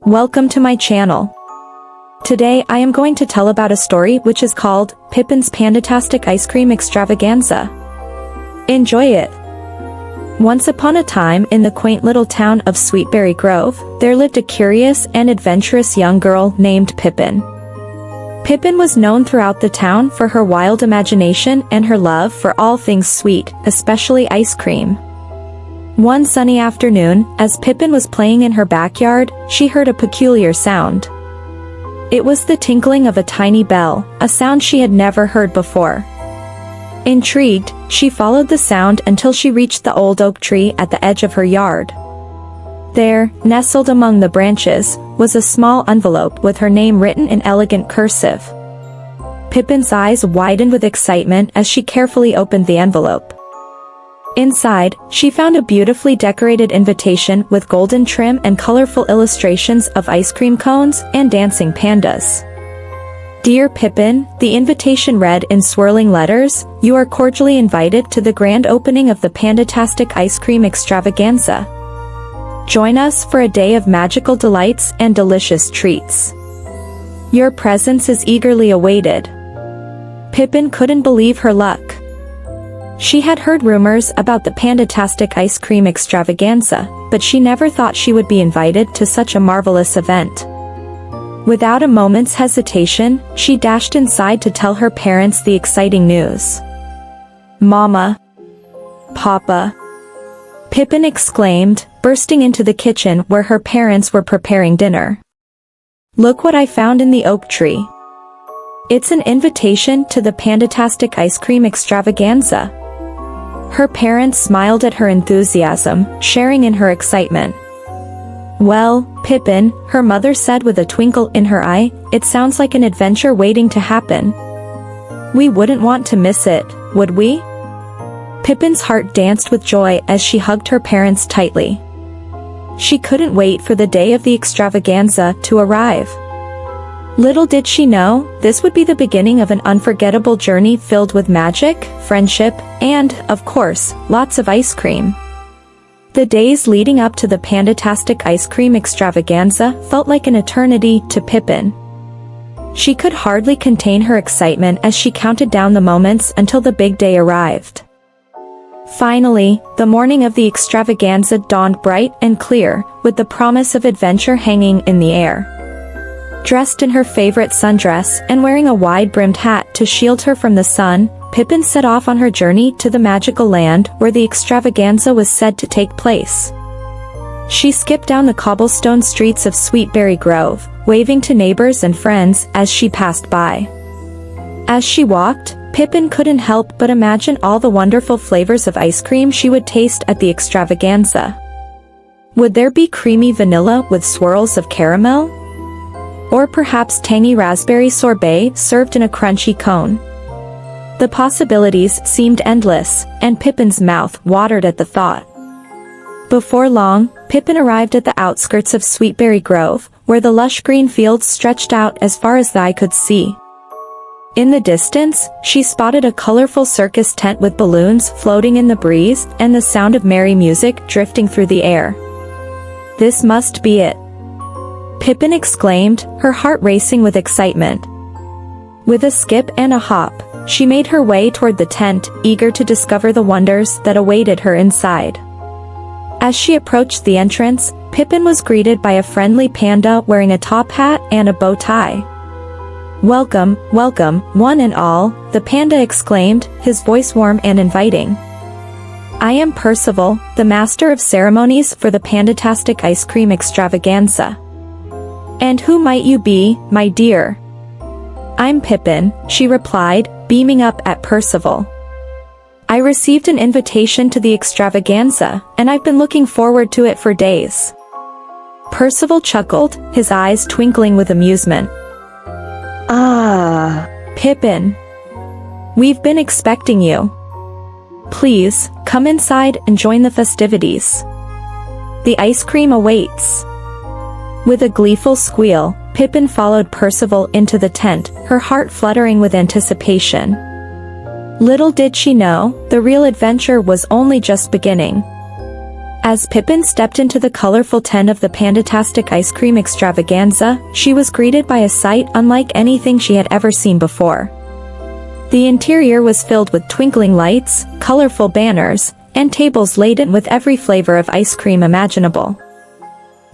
Welcome to my channel. Today I am going to tell about a story which is called Pippin's Panda-tastic Ice Cream Extravaganza. Enjoy it! Once upon a time in the quaint little town of Sweetberry Grove, there lived a curious and adventurous young girl named Pippin. Pippin was known throughout the town for her wild imagination and her love for all things sweet, especially ice cream. One sunny afternoon, as Pippin was playing in her backyard, she heard a peculiar sound. It was the tinkling of a tiny bell, a sound she had never heard before. Intrigued, she followed the sound until she reached the old oak tree at the edge of her yard. There, nestled among the branches, was a small envelope with her name written in elegant cursive. Pippin's eyes widened with excitement as she carefully opened the envelope. Inside, she found a beautifully decorated invitation with golden trim and colorful illustrations of ice cream cones and dancing pandas. Dear Pippin, the invitation read in swirling letters, "You are cordially invited to the grand opening of the Panda-tastic Ice Cream Extravaganza. Join us for a day of magical delights and delicious treats. Your presence is eagerly awaited." Pippin couldn't believe her luck. She had heard rumors about the Panda-tastic Ice Cream Extravaganza, but she never thought she would be invited to such a marvelous event. Without a moment's hesitation, she dashed inside to tell her parents the exciting news. "Mama! Papa!" Pippin exclaimed, bursting into the kitchen where her parents were preparing dinner. "Look what I found in the oak tree. It's an invitation to the Panda-tastic Ice Cream Extravaganza." Her parents smiled at her enthusiasm, sharing in her excitement. "Well, Pippin," her mother said with a twinkle in her eye, "it sounds like an adventure waiting to happen. We wouldn't want to miss it, would we?" Pippin's heart danced with joy as she hugged her parents tightly. She couldn't wait for the day of the extravaganza to arrive. Little did she know, this would be the beginning of an unforgettable journey filled with magic, friendship, and, of course, lots of ice cream. The days leading up to the Panda-tastic Ice Cream Extravaganza felt like an eternity to Pippin. She could hardly contain her excitement as she counted down the moments until the big day arrived. Finally, the morning of the extravaganza dawned bright and clear, with the promise of adventure hanging in the air. Dressed in her favorite sundress and wearing a wide-brimmed hat to shield her from the sun, Pippin set off on her journey to the magical land where the extravaganza was said to take place. She skipped down the cobblestone streets of Sweetberry Grove, waving to neighbors and friends as she passed by. As she walked, Pippin couldn't help but imagine all the wonderful flavors of ice cream she would taste at the extravaganza. Would there be creamy vanilla with swirls of caramel? Or perhaps tangy raspberry sorbet served in a crunchy cone? The possibilities seemed endless, and Pippin's mouth watered at the thought. Before long, Pippin arrived at the outskirts of Sweetberry Grove, where the lush green fields stretched out as far as the eye could see. In the distance, she spotted a colorful circus tent with balloons floating in the breeze and the sound of merry music drifting through the air. "This must be it," Pippin exclaimed, her heart racing with excitement. With a skip and a hop, she made her way toward the tent, eager to discover the wonders that awaited her inside. As she approached the entrance, Pippin was greeted by a friendly panda wearing a top hat and a bow tie. "Welcome, welcome, one and all," the panda exclaimed, his voice warm and inviting. "I am Percival, the master of ceremonies for the Panda-tastic Ice Cream Extravaganza. And who might you be, my dear?" "I'm Pippin," she replied, beaming up at Percival. "I received an invitation to the extravaganza, and I've been looking forward to it for days." Percival chuckled, his eyes twinkling with amusement. "Ah, Pippin. We've been expecting you. Please, come inside and join the festivities. The ice cream awaits." With a gleeful squeal, Pippin followed Percival into the tent, her heart fluttering with anticipation. Little did she know, the real adventure was only just beginning. As Pippin stepped into the colorful tent of the Panda-tastic Ice Cream Extravaganza, she was greeted by a sight unlike anything she had ever seen before. The interior was filled with twinkling lights, colorful banners, and tables laden with every flavor of ice cream imaginable.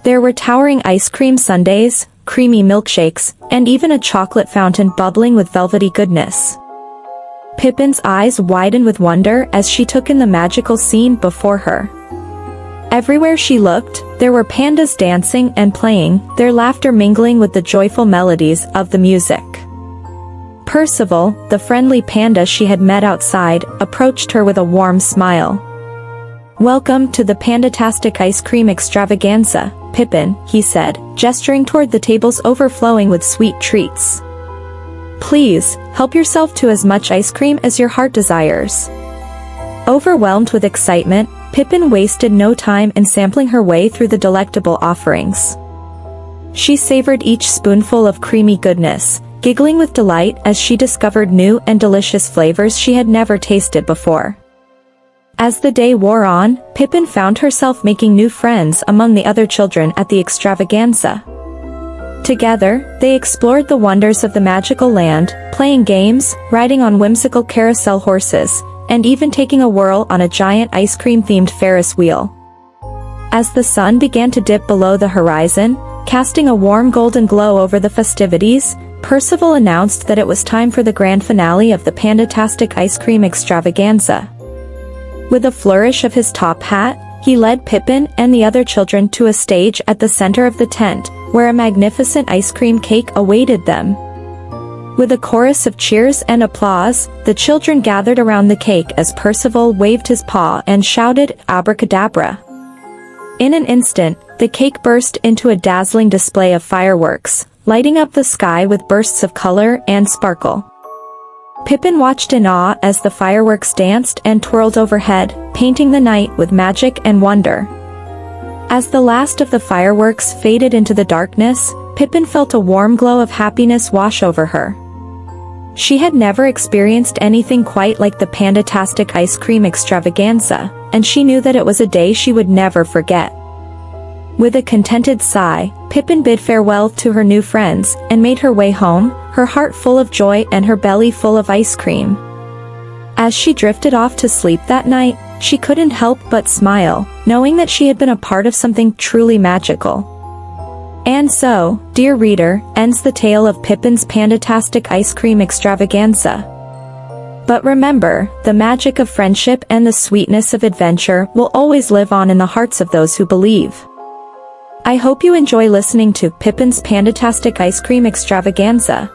There were towering ice cream sundaes, creamy milkshakes, and even a chocolate fountain bubbling with velvety goodness. Pippin's eyes widened with wonder as she took in the magical scene before her. Everywhere she looked, there were pandas dancing and playing, their laughter mingling with the joyful melodies of the music. Percival, the friendly panda she had met outside, approached her with a warm smile. "Welcome to the Panda-tastic Ice Cream Extravaganza, Pippin," he said, gesturing toward the tables overflowing with sweet treats. "Please, help yourself to as much ice cream as your heart desires." Overwhelmed with excitement, Pippin wasted no time in sampling her way through the delectable offerings. She savored each spoonful of creamy goodness, giggling with delight as she discovered new and delicious flavors she had never tasted before. As the day wore on, Pippin found herself making new friends among the other children at the extravaganza. Together, they explored the wonders of the magical land, playing games, riding on whimsical carousel horses, and even taking a whirl on a giant ice cream-themed Ferris wheel. As the sun began to dip below the horizon, casting a warm golden glow over the festivities, Percival announced that it was time for the grand finale of the Panda-tastic Ice Cream Extravaganza. With a flourish of his top hat, he led Pippin and the other children to a stage at the center of the tent, where a magnificent ice cream cake awaited them. With a chorus of cheers and applause, the children gathered around the cake as Percival waved his paw and shouted, "Abracadabra." In an instant, the cake burst into a dazzling display of fireworks, lighting up the sky with bursts of color and sparkle. Pippin watched in awe as the fireworks danced and twirled overhead, painting the night with magic and wonder. As the last of the fireworks faded into the darkness, Pippin felt a warm glow of happiness wash over her. She had never experienced anything quite like the Panda-tastic Ice Cream Extravaganza, and she knew that it was a day she would never forget. With a contented sigh, Pippin bid farewell to her new friends and made her way home, her heart full of joy and her belly full of ice cream. As she drifted off to sleep that night, she couldn't help but smile, knowing that she had been a part of something truly magical. And so, dear reader, ends the tale of Pippin's Panda-tastic Ice Cream Extravaganza. But remember, the magic of friendship and the sweetness of adventure will always live on in the hearts of those who believe. I hope you enjoy listening to Pippin's Panda-tastic Ice Cream Extravaganza.